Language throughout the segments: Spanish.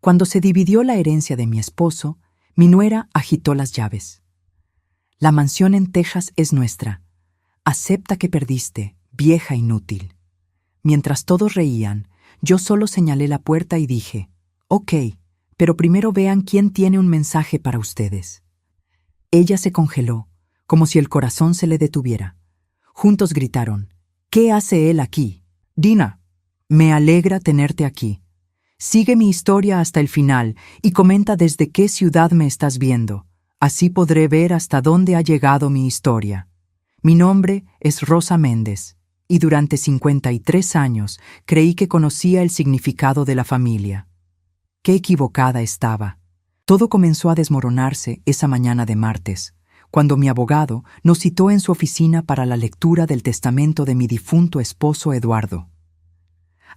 Cuando se dividió la herencia de mi esposo, mi nuera agitó las llaves. La mansión en Texas es nuestra. Acepta que perdiste, vieja inútil. Mientras todos reían, yo solo señalé la puerta y dije, «Ok, pero primero vean quién tiene un mensaje para ustedes». Ella se congeló, como si el corazón se le detuviera. Juntos gritaron, «¿Qué hace él aquí?» «Dina, me alegra tenerte aquí. Sigue mi historia hasta el final y comenta desde qué ciudad me estás viendo. Así podré ver hasta dónde ha llegado mi historia. Mi nombre es Rosa Méndez, y durante 53 años creí que conocía el significado de la familia. Qué equivocada estaba. Todo comenzó a desmoronarse esa mañana de martes, cuando mi abogado nos citó en su oficina para la lectura del testamento de mi difunto esposo Eduardo.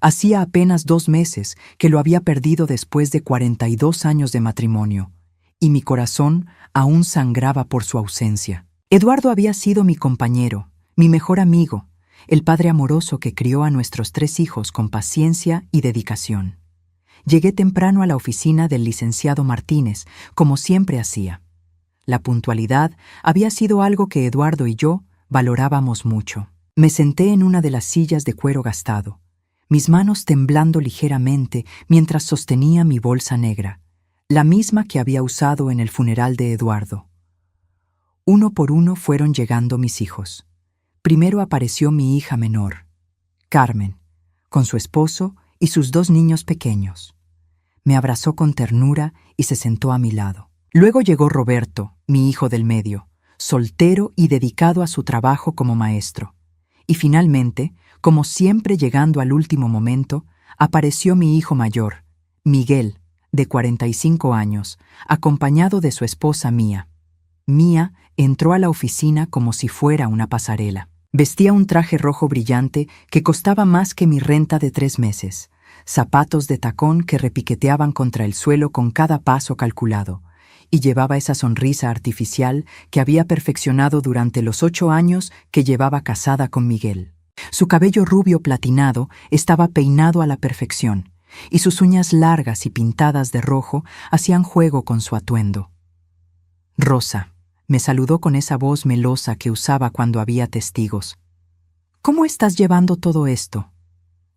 Hacía apenas 2 meses que lo había perdido después de 42 años de matrimonio, y mi corazón aún sangraba por su ausencia. Eduardo había sido mi compañero, mi mejor amigo, el padre amoroso que crió a nuestros 3 hijos con paciencia y dedicación. Llegué temprano a la oficina del licenciado Martínez, como siempre hacía. La puntualidad había sido algo que Eduardo y yo valorábamos mucho. Me senté en una de las sillas de cuero gastado, mis manos temblando ligeramente mientras sostenía mi bolsa negra, la misma que había usado en el funeral de Eduardo. Uno por uno fueron llegando mis hijos. Primero apareció mi hija menor, Carmen, con su esposo y sus 2 niños pequeños. Me abrazó con ternura y se sentó a mi lado. Luego llegó Roberto, mi hijo del medio, soltero y dedicado a su trabajo como maestro. Y finalmente, como siempre llegando al último momento, apareció mi hijo mayor, Miguel, de 45 años, acompañado de su esposa Mía. Mía entró a la oficina como si fuera una pasarela. Vestía un traje rojo brillante que costaba más que mi renta de 3 meses, zapatos de tacón que repiqueteaban contra el suelo con cada paso calculado, y llevaba esa sonrisa artificial que había perfeccionado durante los 8 años que llevaba casada con Miguel. Su cabello rubio platinado estaba peinado a la perfección, y sus uñas largas y pintadas de rojo hacían juego con su atuendo. «Rosa», me saludó con esa voz melosa que usaba cuando había testigos. «¿Cómo estás llevando todo esto?»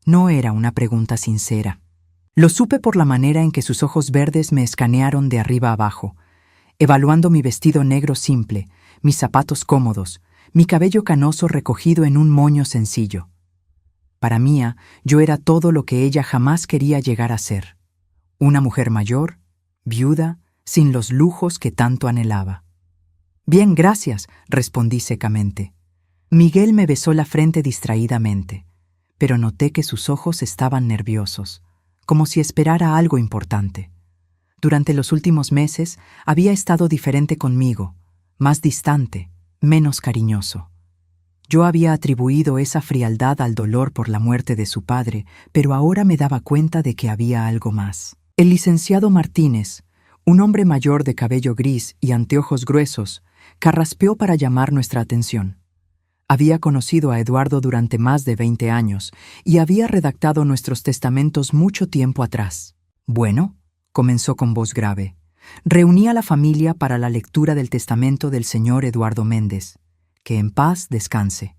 No era una pregunta sincera. Lo supe por la manera en que sus ojos verdes me escanearon de arriba abajo, evaluando mi vestido negro simple, mis zapatos cómodos, mi cabello canoso recogido en un moño sencillo. Para Mía, yo era todo lo que ella jamás quería llegar a ser. Una mujer mayor, viuda, sin los lujos que tanto anhelaba. «Bien, gracias», respondí secamente. Miguel me besó la frente distraídamente, pero noté que sus ojos estaban nerviosos, como si esperara algo importante. Durante los últimos meses había estado diferente conmigo, más distante, menos cariñoso. Yo había atribuido esa frialdad al dolor por la muerte de su padre, pero ahora me daba cuenta de que había algo más. El licenciado Martínez, un hombre mayor de cabello gris y anteojos gruesos, carraspeó para llamar nuestra atención. Había conocido a Eduardo durante más de 20 años y había redactado nuestros testamentos mucho tiempo atrás. «Bueno», comenzó con voz grave, «reuní a la familia para la lectura del testamento del señor Eduardo Méndez. Que en paz descanse».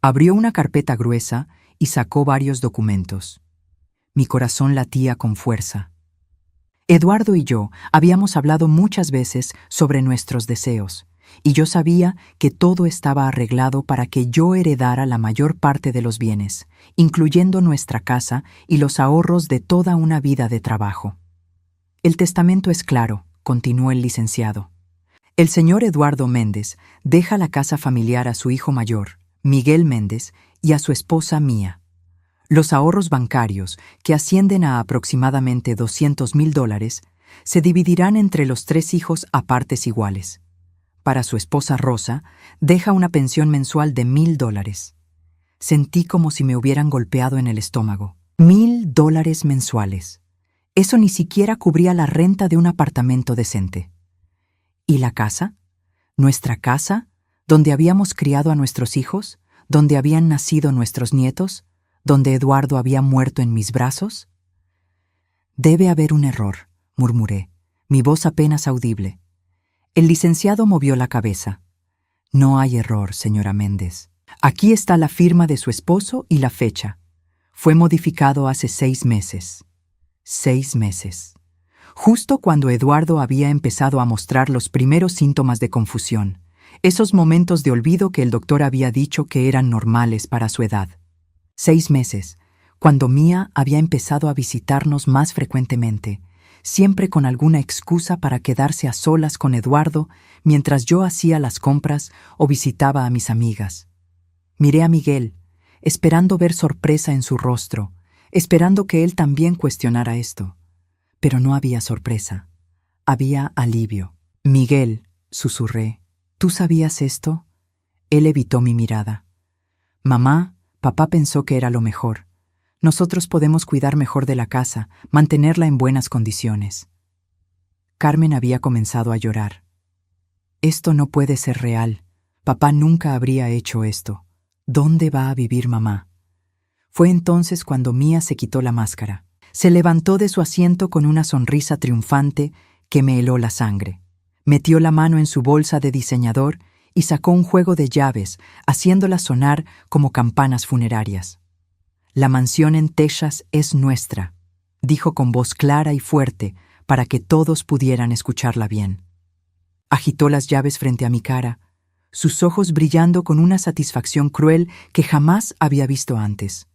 Abrió una carpeta gruesa y sacó varios documentos. Mi corazón latía con fuerza. Eduardo y yo habíamos hablado muchas veces sobre nuestros deseos, y yo sabía que todo estaba arreglado para que yo heredara la mayor parte de los bienes, incluyendo nuestra casa y los ahorros de toda una vida de trabajo. «El testamento es claro», continuó el licenciado. «El señor Eduardo Méndez deja la casa familiar a su hijo mayor, Miguel Méndez, y a su esposa Mía. Los ahorros bancarios, que ascienden a aproximadamente $200,000, se dividirán entre los 3 hijos a partes iguales. Para su esposa Rosa, deja una pensión mensual de $1,000. Sentí como si me hubieran golpeado en el estómago. $1,000 mensuales. Eso ni siquiera cubría la renta de un apartamento decente. ¿Y la casa? ¿Nuestra casa? ¿Donde habíamos criado a nuestros hijos? ¿Donde habían nacido nuestros nietos? ¿Donde Eduardo había muerto en mis brazos? Debe haber un error, murmuré, mi voz apenas audible. El licenciado movió la cabeza. No hay error, señora Méndez. Aquí está la firma de su esposo y la fecha. Fue modificado hace 6 meses. 6 meses. Justo cuando Eduardo había empezado a mostrar los primeros síntomas de confusión, esos momentos de olvido que el doctor había dicho que eran normales para su edad. 6 meses, cuando Mía había empezado a visitarnos más frecuentemente, siempre con alguna excusa para quedarse a solas con Eduardo mientras yo hacía las compras o visitaba a mis amigas. Miré a Miguel, esperando ver sorpresa en su rostro, esperando que él también cuestionara esto. Pero no había sorpresa. Había alivio. Miguel, susurré, ¿tú sabías esto? Él evitó mi mirada. Mamá, papá pensó que era lo mejor. Nosotros podemos cuidar mejor de la casa, mantenerla en buenas condiciones. Carmen había comenzado a llorar. Esto no puede ser real. Papá nunca habría hecho esto. ¿Dónde va a vivir mamá? Fue entonces cuando Mía se quitó la máscara. Se levantó de su asiento con una sonrisa triunfante que me heló la sangre. Metió la mano en su bolsa de diseñador y sacó un juego de llaves, haciéndolas sonar como campanas funerarias. La mansión en Texas es nuestra, dijo con voz clara y fuerte para que todos pudieran escucharla bien. Agitó las llaves frente a mi cara, sus ojos brillando con una satisfacción cruel que jamás había visto antes.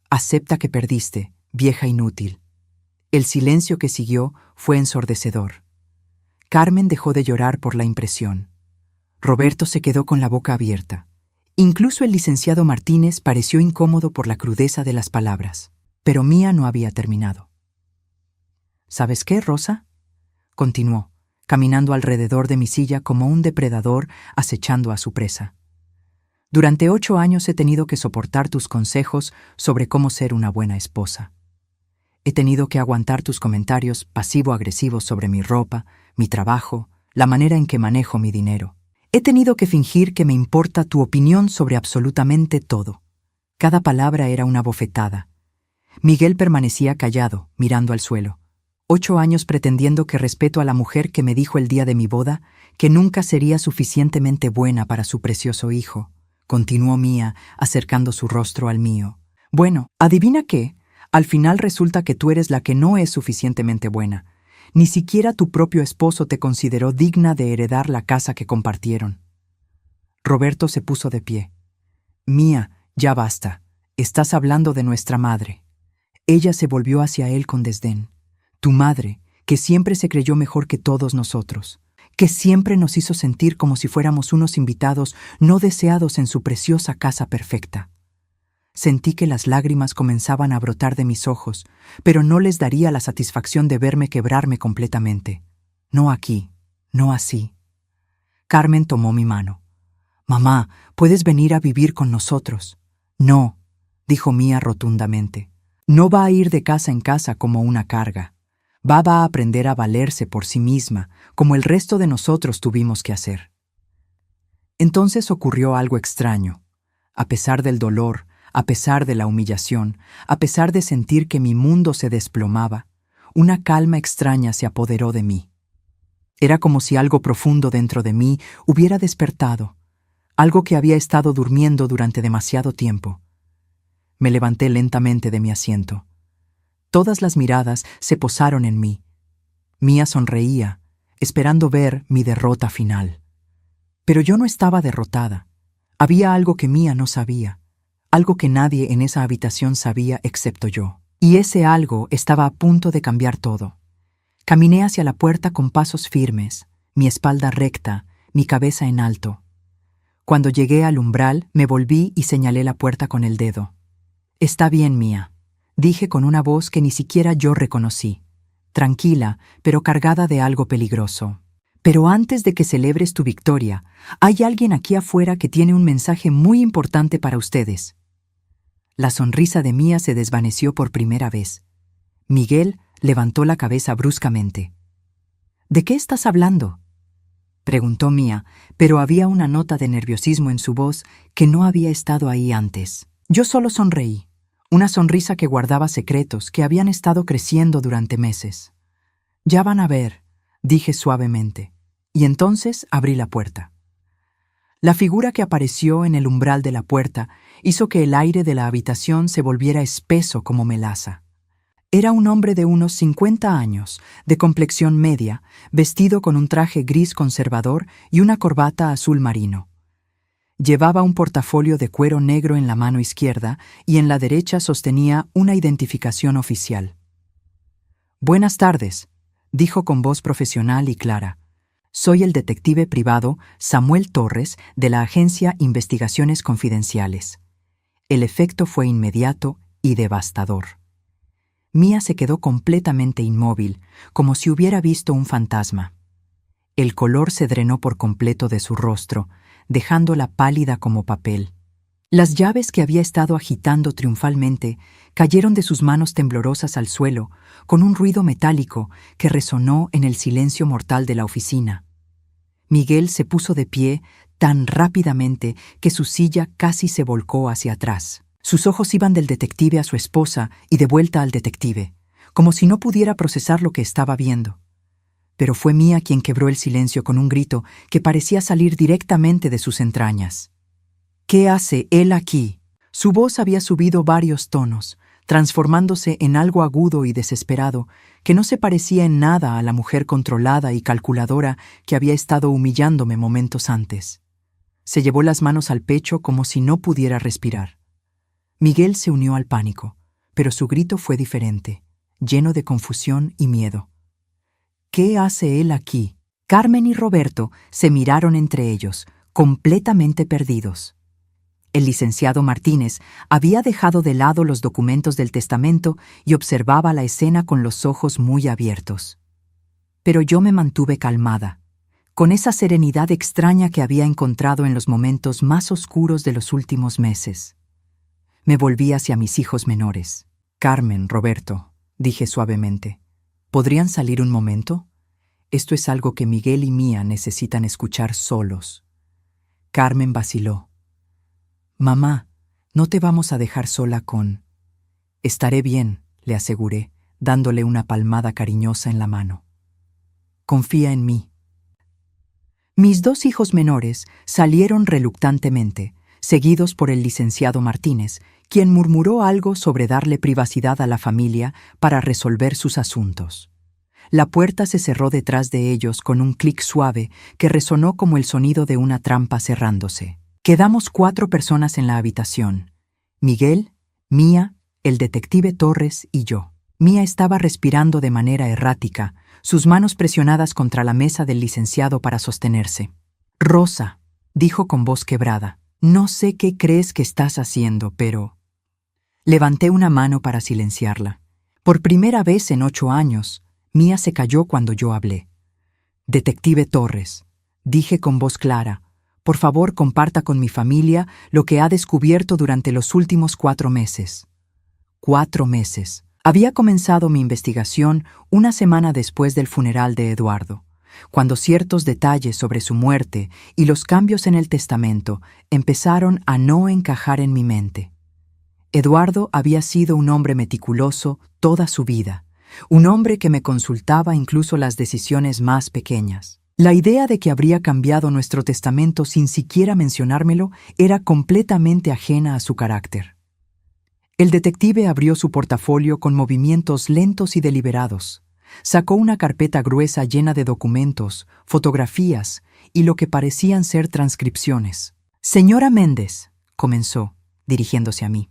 Acepta que perdiste, vieja inútil. El silencio que siguió fue ensordecedor. Carmen dejó de llorar por la impresión. Roberto se quedó con la boca abierta. Incluso el licenciado Martínez pareció incómodo por la crudeza de las palabras. Pero Mía no había terminado. ¿Sabes qué, Rosa?, continuó, caminando alrededor de mi silla como un depredador acechando a su presa. Durante 8 años he tenido que soportar tus consejos sobre cómo ser una buena esposa. He tenido que aguantar tus comentarios pasivo-agresivos sobre mi ropa, mi trabajo, la manera en que manejo mi dinero. He tenido que fingir que me importa tu opinión sobre absolutamente todo. Cada palabra era una bofetada. Miguel permanecía callado, mirando al suelo. 8 años pretendiendo que respeto a la mujer que me dijo el día de mi boda que nunca sería suficientemente buena para su precioso hijo. Continuó Mía, acercando su rostro al mío. Bueno, ¿adivina qué? Al final resulta que tú eres la que no es suficientemente buena. Ni siquiera tu propio esposo te consideró digna de heredar la casa que compartieron. Roberto se puso de pie. Mía, ya basta. Estás hablando de nuestra madre. Ella se volvió hacia él con desdén. Tu madre, que siempre se creyó mejor que todos nosotros, que siempre nos hizo sentir como si fuéramos unos invitados no deseados en su preciosa casa perfecta. Sentí que las lágrimas comenzaban a brotar de mis ojos, pero no les daría la satisfacción de verme quebrarme completamente. No aquí, no así. Carmen tomó mi mano. Mamá, puedes venir a vivir con nosotros. No, dijo Mía rotundamente. No va a ir de casa en casa como una carga. Va a aprender a valerse por sí misma, como el resto de nosotros tuvimos que hacer. Entonces ocurrió algo extraño. A pesar del dolor, a pesar de la humillación, a pesar de sentir que mi mundo se desplomaba, una calma extraña se apoderó de mí. Era como si algo profundo dentro de mí hubiera despertado, algo que había estado durmiendo durante demasiado tiempo. Me levanté lentamente de mi asiento. Todas las miradas se posaron en mí. Mía sonreía, esperando ver mi derrota final. Pero yo no estaba derrotada. Había algo que Mía no sabía. Algo que nadie en esa habitación sabía excepto yo. Y ese algo estaba a punto de cambiar todo. Caminé hacia la puerta con pasos firmes, mi espalda recta, mi cabeza en alto. Cuando llegué al umbral, me volví y señalé la puerta con el dedo. «Está bien, Mía», dije con una voz que ni siquiera yo reconocí. Tranquila, pero cargada de algo peligroso. «Pero antes de que celebres tu victoria, hay alguien aquí afuera que tiene un mensaje muy importante para ustedes». La sonrisa de Mía se desvaneció por primera vez. Miguel levantó la cabeza bruscamente. «¿De qué estás hablando?», preguntó Mía, pero había una nota de nerviosismo en su voz que no había estado ahí antes. Yo solo sonreí. una sonrisa que guardaba secretos que habían estado creciendo durante meses. «Ya van a ver», dije suavemente, y entonces abrí la puerta. La figura que apareció en el umbral de la puerta hizo que el aire de la habitación se volviera espeso como melaza. Era un hombre de unos 50 años, de complexión media, vestido con un traje gris conservador y una corbata azul marino. Llevaba un portafolio de cuero negro en la mano izquierda y en la derecha sostenía una identificación oficial. «Buenas tardes», dijo con voz profesional y clara. «Soy el detective privado Samuel Torres de la agencia Investigaciones Confidenciales». El efecto fue inmediato y devastador. Mía se quedó completamente inmóvil, como si hubiera visto un fantasma. El color se drenó por completo de su rostro, dejándola pálida como papel. Las llaves que había estado agitando triunfalmente cayeron de sus manos temblorosas al suelo, con un ruido metálico que resonó en el silencio mortal de la oficina. Miguel se puso de pie tan rápidamente que su silla casi se volcó hacia atrás. Sus ojos iban del detective a su esposa y de vuelta al detective, como si no pudiera procesar lo que estaba viendo. Pero fue Mía quien quebró el silencio con un grito que parecía salir directamente de sus entrañas. «¿Qué hace él aquí?». Su voz había subido varios tonos, transformándose en algo agudo y desesperado, que no se parecía en nada a la mujer controlada y calculadora que había estado humillándome momentos antes. Se llevó las manos al pecho como si no pudiera respirar. Miguel se unió al pánico, pero su grito fue diferente, lleno de confusión y miedo. «¿Qué hace él aquí?». Carmen y Roberto se miraron entre ellos, completamente perdidos. El licenciado Martínez había dejado de lado los documentos del testamento y observaba la escena con los ojos muy abiertos. Pero yo me mantuve calmada, con esa serenidad extraña que había encontrado en los momentos más oscuros de los últimos meses. Me volví hacia mis hijos menores. «Carmen, Roberto», dije suavemente, ¿podrían salir un momento? Esto es algo que Miguel y Mía necesitan escuchar solos. Carmen vaciló. «Mamá, no te vamos a dejar sola con...». «Estaré bien», le aseguré, dándole una palmada cariñosa en la mano. «Confía en mí». Mis dos hijos menores salieron reluctantemente, seguidos por el licenciado Martínez, quien murmuró algo sobre darle privacidad a la familia para resolver sus asuntos. La puerta se cerró detrás de ellos con un clic suave que resonó como el sonido de una trampa cerrándose. Quedamos 4 personas en la habitación: Miguel, Mía, el detective Torres y yo. Mía estaba respirando de manera errática, sus manos presionadas contra la mesa del licenciado para sostenerse. «Rosa», dijo con voz quebrada, «no sé qué crees que estás haciendo, pero...». Levanté una mano para silenciarla. Por primera vez en 8 años, Mía se calló cuando yo hablé. «Detective Torres», dije con voz clara, «por favor comparta con mi familia lo que ha descubierto durante los últimos 4 meses». 4 meses. Había comenzado mi investigación una semana después del funeral de Eduardo, cuando ciertos detalles sobre su muerte y los cambios en el testamento empezaron a no encajar en mi mente. Eduardo había sido un hombre meticuloso toda su vida, un hombre que me consultaba incluso las decisiones más pequeñas. La idea de que habría cambiado nuestro testamento sin siquiera mencionármelo era completamente ajena a su carácter. El detective abrió su portafolio con movimientos lentos y deliberados. Sacó una carpeta gruesa llena de documentos, fotografías y lo que parecían ser transcripciones. «Señora Méndez», comenzó, dirigiéndose a mí.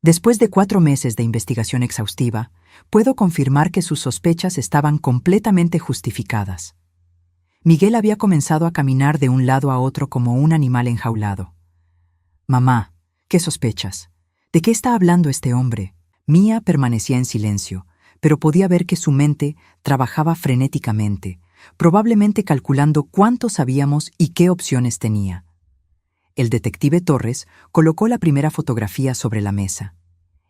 «Después de 4 meses de investigación exhaustiva, puedo confirmar que sus sospechas estaban completamente justificadas. Miguel había comenzado a caminar de un lado a otro como un animal enjaulado». «Mamá, ¿qué sospechas? ¿De qué está hablando este hombre?». Mía permanecía en silencio, pero podía ver que su mente trabajaba frenéticamente, probablemente calculando cuánto sabíamos y qué opciones tenía. El detective Torres colocó la primera fotografía sobre la mesa.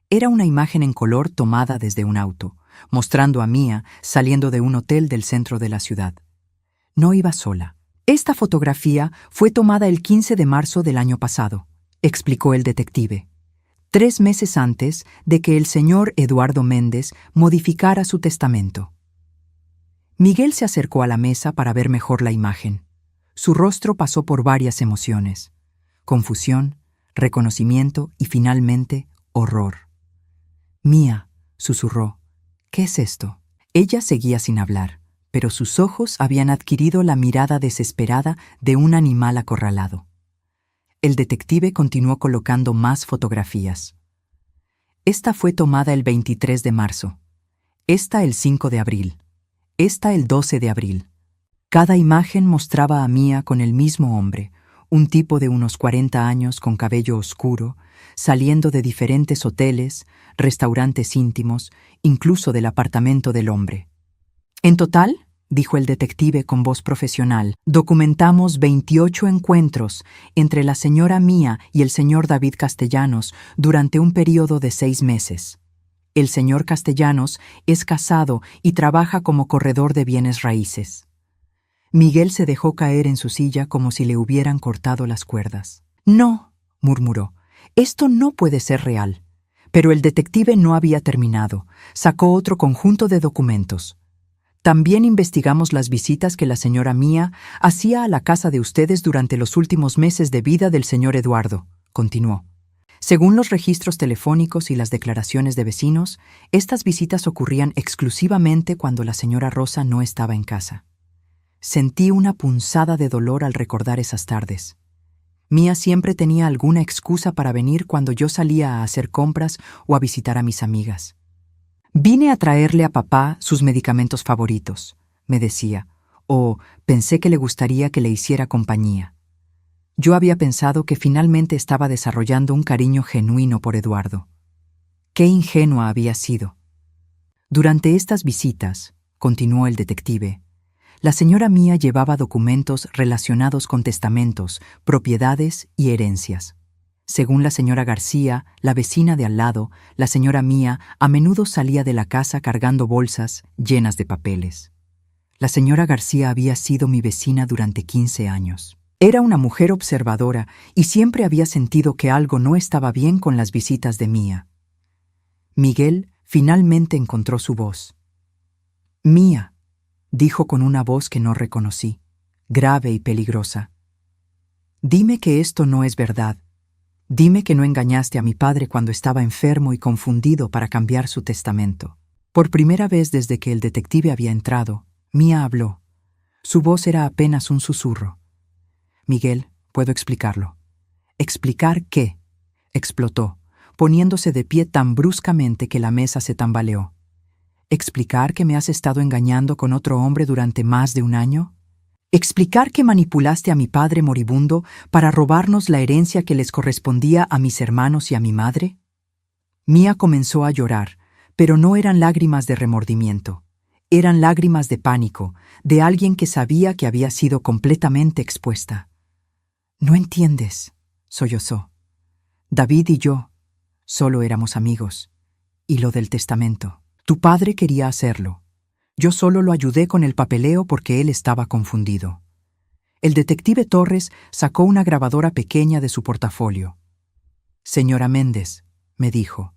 Era una imagen en color tomada desde un auto, mostrando a Mía saliendo de un hotel del centro de la ciudad. No iba sola. «Esta fotografía fue tomada el 15 de marzo del año pasado», explicó el detective. 3 meses antes de que el señor Eduardo Méndez modificara su testamento. Miguel se acercó a la mesa para ver mejor la imagen. Su rostro pasó por varias emociones: confusión, reconocimiento y finalmente horror. «Mía», susurró, «¿qué es esto?». Ella seguía sin hablar, pero sus ojos habían adquirido la mirada desesperada de un animal acorralado. El detective continuó colocando más fotografías. Esta fue tomada el 23 de marzo. Esta el 5 de abril. Esta el 12 de abril. Cada imagen mostraba a Mía con el mismo hombre, un tipo de unos 40 años con cabello oscuro, saliendo de diferentes hoteles, restaurantes íntimos, incluso del apartamento del hombre. En total, dijo el detective con voz profesional, documentamos 28 encuentros entre la señora Mía y el señor David Castellanos durante un periodo de 6 meses. El señor Castellanos es casado y trabaja como corredor de bienes raíces. Miguel se dejó caer en su silla como si le hubieran cortado las cuerdas. «No», murmuró, «esto no puede ser real». Pero el detective no había terminado. Sacó otro conjunto de documentos. «También investigamos las visitas que la señora Mía hacía a la casa de ustedes durante los últimos meses de vida del señor Eduardo», continuó. «Según los registros telefónicos y las declaraciones de vecinos, estas visitas ocurrían exclusivamente cuando la señora Rosa no estaba en casa». Sentí una punzada de dolor al recordar esas tardes. Mía siempre tenía alguna excusa para venir cuando yo salía a hacer compras o a visitar a mis amigas. «Vine a traerle a papá sus medicamentos favoritos», me decía, o «pensé que le gustaría que le hiciera compañía». Yo había pensado que finalmente estaba desarrollando un cariño genuino por Eduardo. Qué ingenua había sido. Durante estas visitas, continuó el detective, la señora Mía llevaba documentos relacionados con testamentos, propiedades y herencias. Según la señora García, la vecina de al lado, la señora Mía a menudo salía de la casa cargando bolsas llenas de papeles. La señora García había sido mi vecina durante 15 años. Era una mujer observadora y siempre había sentido que algo no estaba bien con las visitas de Mía. Miguel finalmente encontró su voz. «Mía», dijo con una voz que no reconocí, grave y peligrosa. «Dime que esto no es verdad. Dime que no engañaste a mi padre cuando estaba enfermo y confundido para cambiar su testamento». Por primera vez desde que el detective había entrado, Mía habló. Su voz era apenas un susurro. «Miguel, puedo explicarlo». «¿Explicar qué?», explotó, poniéndose de pie tan bruscamente que la mesa se tambaleó. ¿Explicar que me has estado engañando con otro hombre durante más de un año? ¿Explicar que manipulaste a mi padre moribundo para robarnos la herencia que les correspondía a mis hermanos y a mi madre?» Mía comenzó a llorar, pero no eran lágrimas de remordimiento. Eran lágrimas de pánico, de alguien que sabía que había sido completamente expuesta. «No entiendes», sollozó. «David y yo solo éramos amigos. Y lo del testamento. Tu padre quería hacerlo. Yo solo lo ayudé con el papeleo porque él estaba confundido». El detective Torres sacó una grabadora pequeña de su portafolio. «Señora Méndez», me dijo,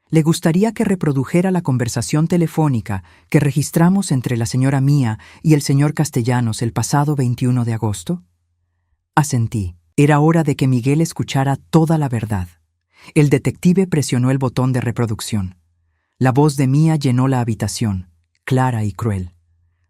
«¿le gustaría que reprodujera la conversación telefónica que registramos entre la señora Mía y el señor Castellanos el pasado 21 de agosto?» Asentí. Era hora de que Miguel escuchara toda la verdad. El detective presionó el botón de reproducción. La voz de Mía llenó la habitación, clara y cruel.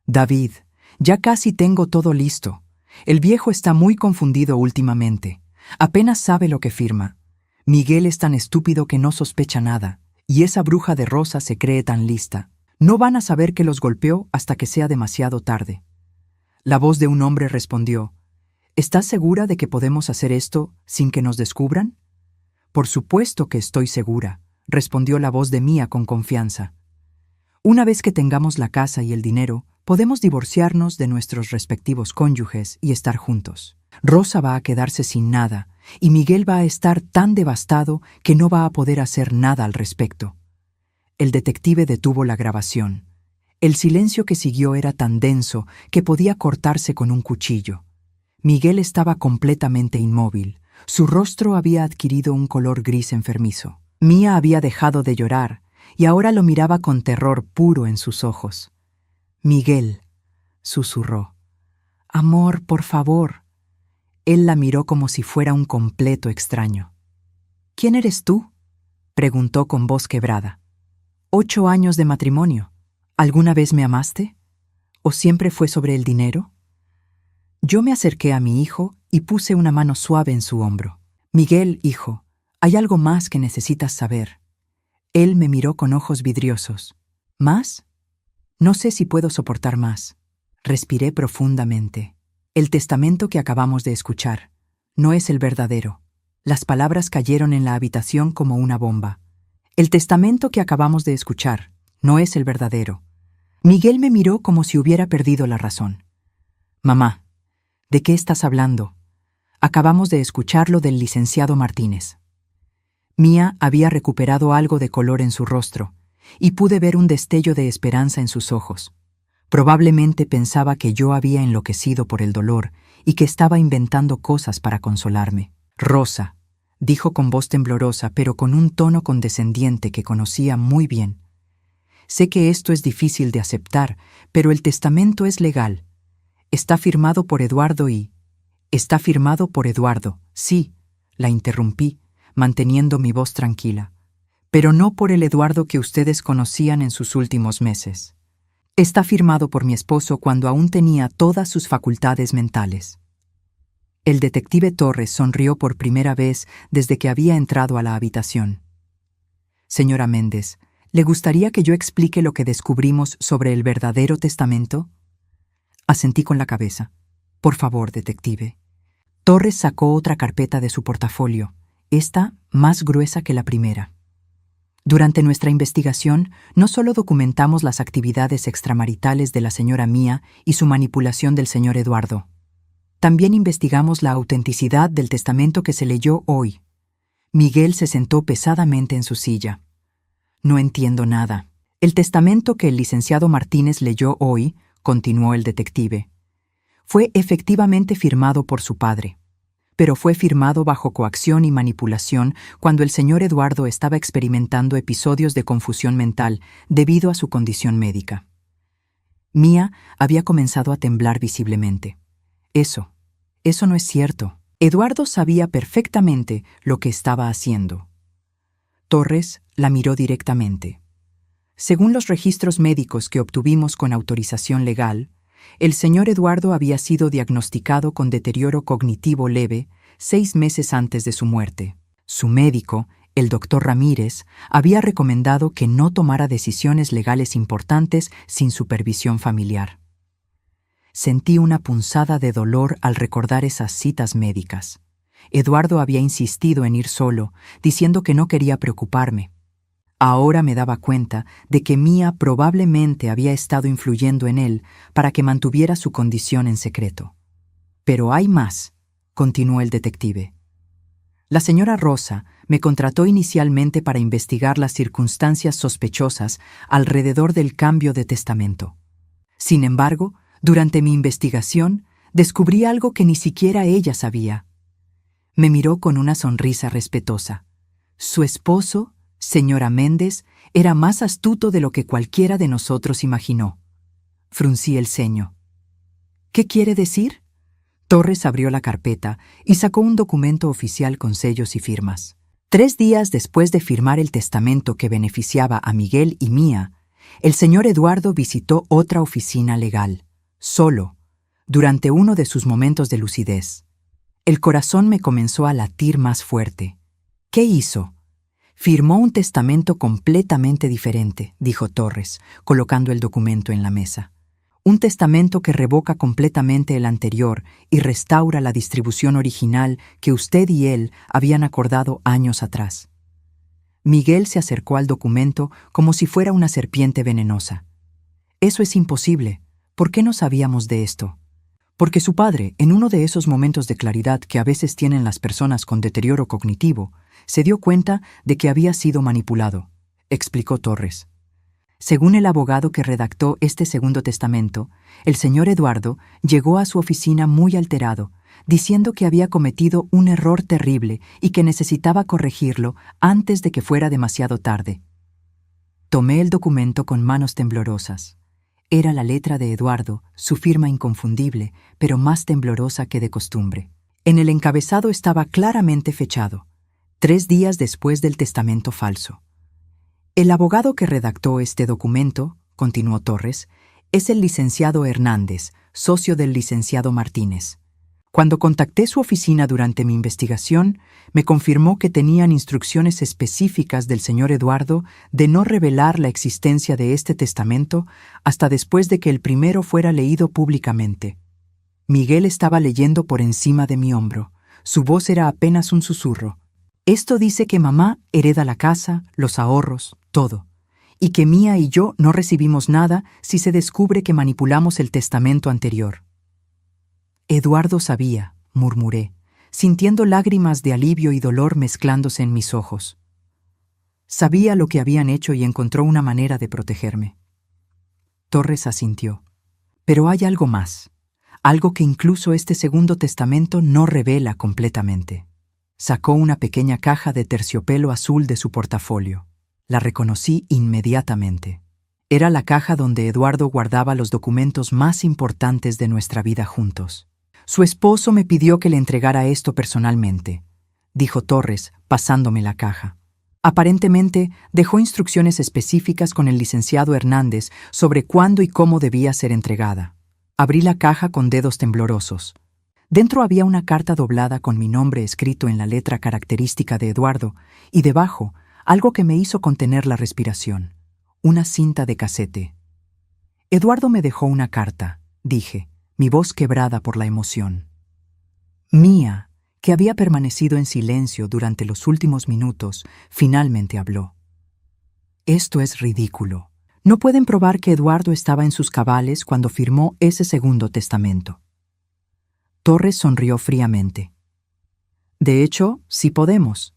«David, ya casi tengo todo listo. El viejo está muy confundido últimamente. Apenas sabe lo que firma. Miguel es tan estúpido que no sospecha nada, y esa bruja de Rosa se cree tan lista. No van a saber que los golpeó hasta que sea demasiado tarde». La voz de un hombre respondió: «¿Estás segura de que podemos hacer esto sin que nos descubran?» «Por supuesto que estoy segura», respondió la voz de Mía con confianza. «Una vez que tengamos la casa y el dinero, podemos divorciarnos de nuestros respectivos cónyuges y estar juntos. Rosa va a quedarse sin nada, y Miguel va a estar tan devastado que no va a poder hacer nada al respecto». El detective detuvo la grabación. El silencio que siguió era tan denso que podía cortarse con un cuchillo. Miguel estaba completamente inmóvil. Su rostro había adquirido un color gris enfermizo. Mía había dejado de llorar y ahora lo miraba con terror puro en sus ojos. Miguel, susurró. Amor, por favor. Él la miró como si fuera un completo extraño. ¿Quién eres tú?, preguntó con voz quebrada. 8 años de matrimonio. ¿Alguna vez me amaste? ¿O siempre fue sobre el dinero? Yo me acerqué a mi hijo y puse una mano suave en su hombro. Miguel, hijo, hay algo más que necesitas saber. Él me miró con ojos vidriosos. ¿Más? No sé si puedo soportar más. Respiré profundamente. El testamento que acabamos de escuchar no es el verdadero. Las palabras cayeron en la habitación como una bomba. El testamento que acabamos de escuchar no es el verdadero. Miguel me miró como si hubiera perdido la razón. Mamá, ¿de qué estás hablando? Acabamos de escucharlo del licenciado Martínez. Mía había recuperado algo de color en su rostro, y pude ver un destello de esperanza en sus ojos. Probablemente pensaba que yo había enloquecido por el dolor y que estaba inventando cosas para consolarme. Rosa, dijo con voz temblorosa, pero con un tono condescendiente que conocía muy bien. Sé que esto es difícil de aceptar, pero el testamento es legal. Está firmado por Eduardo y... Está firmado por Eduardo, sí, la interrumpí, manteniendo mi voz tranquila, pero no por el Eduardo que ustedes conocían en sus últimos meses. Está firmado por mi esposo cuando aún tenía todas sus facultades mentales. El detective Torres sonrió por primera vez desde que había entrado a la habitación. Señora Méndez, ¿le gustaría que yo explique lo que descubrimos sobre el verdadero testamento? Asentí con la cabeza. Por favor, detective. Torres sacó otra carpeta de su portafolio, esta más gruesa que la primera. Durante nuestra investigación, no solo documentamos las actividades extramaritales de la señora Mía y su manipulación del señor Eduardo. También investigamos la autenticidad del testamento que se leyó hoy. Miguel se sentó pesadamente en su silla. No entiendo nada. El testamento que el licenciado Martínez leyó hoy, continuó el detective, fue efectivamente firmado por su padre, pero fue firmado bajo coacción y manipulación cuando el señor Eduardo estaba experimentando episodios de confusión mental debido a su condición médica. Mía había comenzado a temblar visiblemente. Eso no es cierto. Eduardo sabía perfectamente lo que estaba haciendo. Torres la miró directamente. Según los registros médicos que obtuvimos con autorización legal, el señor Eduardo había sido diagnosticado con deterioro cognitivo leve 6 meses antes de su muerte. Su médico, el doctor Ramírez, había recomendado que no tomara decisiones legales importantes sin supervisión familiar. Sentí una punzada de dolor al recordar esas citas médicas. Eduardo había insistido en ir solo, diciendo que no quería preocuparme. Ahora me daba cuenta de que Mía probablemente había estado influyendo en él para que mantuviera su condición en secreto. Pero hay más, continuó el detective. La señora Rosa me contrató inicialmente para investigar las circunstancias sospechosas alrededor del cambio de testamento. Sin embargo, durante mi investigación, descubrí algo que ni siquiera ella sabía. Me miró con una sonrisa respetuosa. Su esposo, señora Méndez, era más astuto de lo que cualquiera de nosotros imaginó. Fruncí el ceño. ¿Qué quiere decir? Torres abrió la carpeta y sacó un documento oficial con sellos y firmas. 3 días después de firmar el testamento que beneficiaba a Miguel y Mía, el señor Eduardo visitó otra oficina legal, solo, durante uno de sus momentos de lucidez. El corazón me comenzó a latir más fuerte. ¿Qué hizo? Firmó un testamento completamente diferente, dijo Torres, colocando el documento en la mesa. Un testamento que revoca completamente el anterior y restaura la distribución original que usted y él habían acordado años atrás. Miguel se acercó al documento como si fuera una serpiente venenosa. Eso es imposible. ¿Por qué no sabíamos de esto? Porque su padre, en uno de esos momentos de claridad que a veces tienen las personas con deterioro cognitivo, se dio cuenta de que había sido manipulado, explicó Torres. Según el abogado que redactó este segundo testamento, el señor Eduardo llegó a su oficina muy alterado, diciendo que había cometido un error terrible y que necesitaba corregirlo antes de que fuera demasiado tarde. Tomé el documento con manos temblorosas. Era la letra de Eduardo, su firma inconfundible, pero más temblorosa que de costumbre. En el encabezado estaba claramente fechado, 3 días después del testamento falso. El abogado que redactó este documento, continuó Torres, es el licenciado Hernández, socio del licenciado Martínez. Cuando contacté su oficina durante mi investigación, me confirmó que tenían instrucciones específicas del señor Eduardo de no revelar la existencia de este testamento hasta después de que el primero fuera leído públicamente. Miguel estaba leyendo por encima de mi hombro. Su voz era apenas un susurro. Esto dice que mamá hereda la casa, los ahorros, todo, y que Mía y yo no recibimos nada si se descubre que manipulamos el testamento anterior. Eduardo sabía, murmuré, sintiendo lágrimas de alivio y dolor mezclándose en mis ojos. Sabía lo que habían hecho y encontró una manera de protegerme. Torres asintió. Pero hay algo más, algo que incluso este segundo testamento no revela completamente. Sacó una pequeña caja de terciopelo azul de su portafolio. La reconocí inmediatamente. Era la caja donde Eduardo guardaba los documentos más importantes de nuestra vida juntos. Su esposo me pidió que le entregara esto personalmente, dijo Torres, pasándome la caja. Aparentemente, dejó instrucciones específicas con el licenciado Hernández sobre cuándo y cómo debía ser entregada. Abrí la caja con dedos temblorosos. Dentro había una carta doblada con mi nombre escrito en la letra característica de Eduardo, y debajo, algo que me hizo contener la respiración. Una cinta de casete. Eduardo me dejó una carta, dije, mi voz quebrada por la emoción. Mía, que había permanecido en silencio durante los últimos minutos, finalmente habló. Esto es ridículo. No pueden probar que Eduardo estaba en sus cabales cuando firmó ese segundo testamento. Torres sonrió fríamente. De hecho, sí podemos.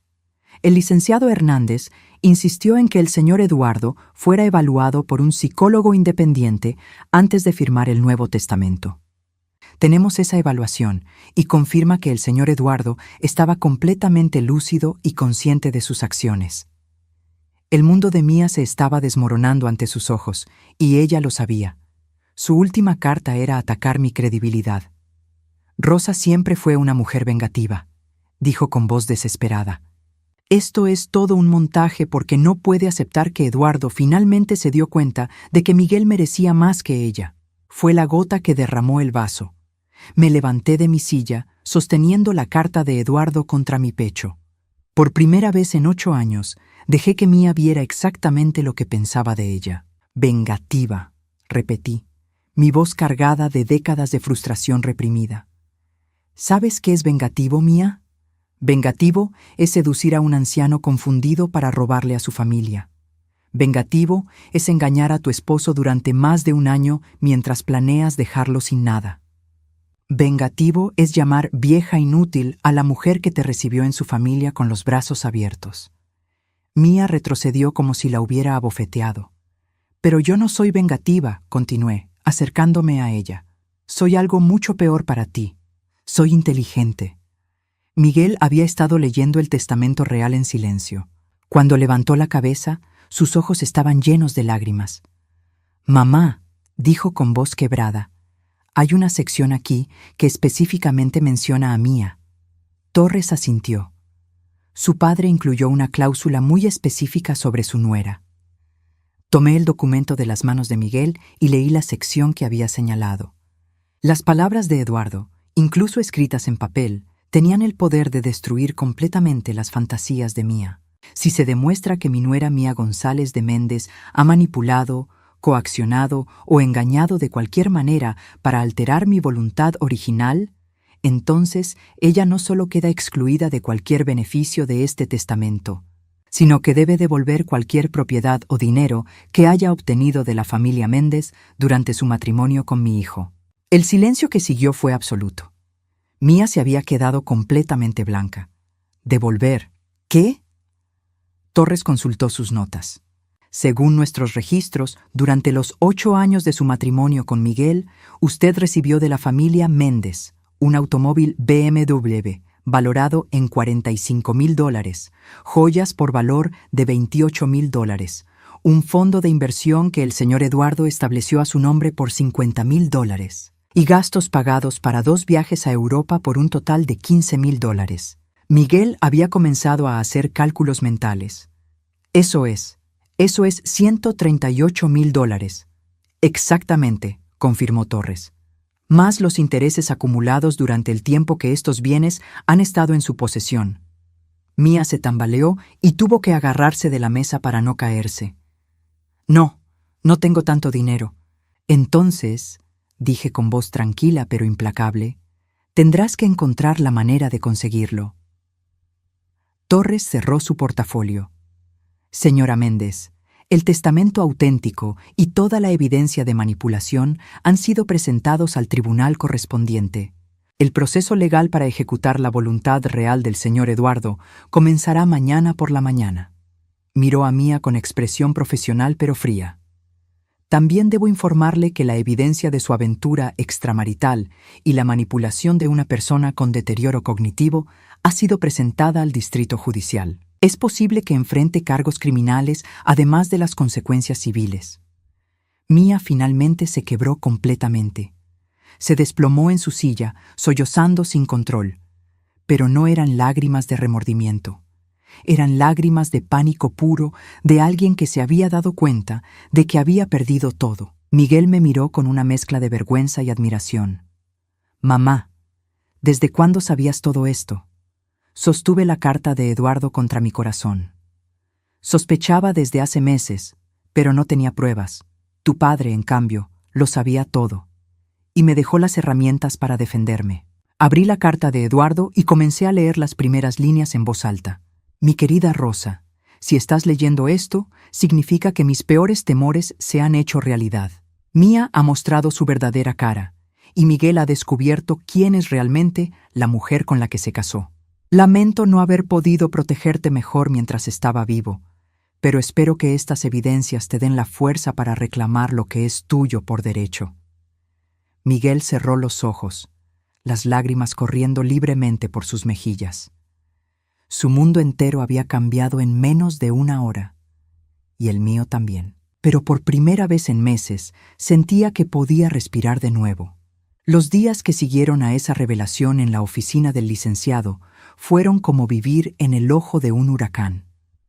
El licenciado Hernández insistió en que el señor Eduardo fuera evaluado por un psicólogo independiente antes de firmar el nuevo testamento. Tenemos esa evaluación y confirma que el señor Eduardo estaba completamente lúcido y consciente de sus acciones. El mundo de Mía se estaba desmoronando ante sus ojos, y ella lo sabía. Su última carta era atacar mi credibilidad. Rosa siempre fue una mujer vengativa, dijo con voz desesperada. Esto es todo un montaje porque no puede aceptar que Eduardo finalmente se dio cuenta de que Miguel merecía más que ella. Fue la gota que derramó el vaso. Me levanté de mi silla, sosteniendo la carta de Eduardo contra mi pecho. Por primera vez en 8 años, dejé que Mía viera exactamente lo que pensaba de ella. Vengativa, repetí, mi voz cargada de décadas de frustración reprimida. ¿Sabes qué es vengativo, Mía? Vengativo es seducir a un anciano confundido para robarle a su familia. Vengativo es engañar a tu esposo durante más de 1 año mientras planeas dejarlo sin nada. Vengativo es llamar vieja inútil a la mujer que te recibió en su familia con los brazos abiertos. Mía retrocedió como si la hubiera abofeteado. Pero yo no soy vengativa, continué, acercándome a ella. Soy algo mucho peor para ti. Soy inteligente. Miguel había estado leyendo el testamento real en silencio. Cuando levantó la cabeza, sus ojos estaban llenos de lágrimas. «Mamá», dijo con voz quebrada, «hay una sección aquí que específicamente menciona a Mía». Torres asintió. Su padre incluyó una cláusula muy específica sobre su nuera. Tomé el documento de las manos de Miguel y leí la sección que había señalado. Las palabras de Eduardo, incluso escritas en papel, tenían el poder de destruir completamente las fantasías de Mía. Si se demuestra que mi nuera Mía González de Méndez ha manipulado, coaccionado o engañado de cualquier manera para alterar mi voluntad original, entonces ella no solo queda excluida de cualquier beneficio de este testamento, sino que debe devolver cualquier propiedad o dinero que haya obtenido de la familia Méndez durante su matrimonio con mi hijo. El silencio que siguió fue absoluto. Mía se había quedado completamente blanca. ¿Devolver? ¿Qué? Torres consultó sus notas. Según nuestros registros, durante los 8 años de su matrimonio con Miguel, usted recibió de la familia Méndez un automóvil BMW valorado en $45,000, joyas por valor de $28,000, un fondo de inversión que el señor Eduardo estableció a su nombre por $50,000 y gastos pagados para 2 viajes a Europa por un total de $15,000. Miguel había comenzado a hacer cálculos mentales. Eso es $138,000. Exactamente, confirmó Torres. Más los intereses acumulados durante el tiempo que estos bienes han estado en su posesión. Mía se tambaleó y tuvo que agarrarse de la mesa para no caerse. No tengo tanto dinero. Entonces, dije con voz tranquila pero implacable, tendrás que encontrar la manera de conseguirlo. Torres cerró su portafolio. Señora Méndez, el testamento auténtico y toda la evidencia de manipulación han sido presentados al tribunal correspondiente. El proceso legal para ejecutar la voluntad real del señor Eduardo comenzará mañana por la mañana. Miró a Mía con expresión profesional pero fría. También debo informarle que la evidencia de su aventura extramarital y la manipulación de una persona con deterioro cognitivo ha sido presentada al Distrito Judicial. Es posible que enfrente cargos criminales además de las consecuencias civiles. Mía finalmente se quebró completamente. Se desplomó en su silla, sollozando sin control. Pero no eran lágrimas de remordimiento. Eran lágrimas de pánico puro de alguien que se había dado cuenta de que había perdido todo. Miguel me miró con una mezcla de vergüenza y admiración. Mamá, ¿desde cuándo sabías todo esto? Sostuve la carta de Eduardo contra mi corazón. Sospechaba desde hace meses, pero no tenía pruebas. Tu padre, en cambio, lo sabía todo. Y me dejó las herramientas para defenderme. Abrí la carta de Eduardo y comencé a leer las primeras líneas en voz alta. Mi querida Rosa, si estás leyendo esto, significa que mis peores temores se han hecho realidad. Mía ha mostrado su verdadera cara, y Miguel ha descubierto quién es realmente la mujer con la que se casó. Lamento no haber podido protegerte mejor mientras estaba vivo, pero espero que estas evidencias te den la fuerza para reclamar lo que es tuyo por derecho. Miguel cerró los ojos, las lágrimas corriendo libremente por sus mejillas. Su mundo entero había cambiado en menos de una hora, y el mío también. Pero por primera vez en meses sentía que podía respirar de nuevo. Los días que siguieron a esa revelación en la oficina del licenciado fueron como vivir en el ojo de un huracán.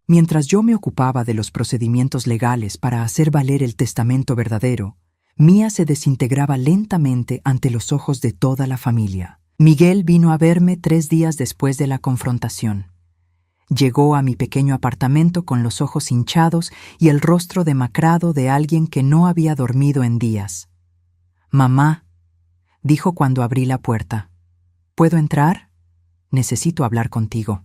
Mientras yo me ocupaba de los procedimientos legales para hacer valer el testamento verdadero, Mía se desintegraba lentamente ante los ojos de toda la familia. Miguel vino a verme 3 días después de la confrontación. Llegó a mi pequeño apartamento con los ojos hinchados y el rostro demacrado de alguien que no había dormido en días. «Mamá», dijo cuando abrí la puerta. «¿Puedo entrar? Necesito hablar contigo».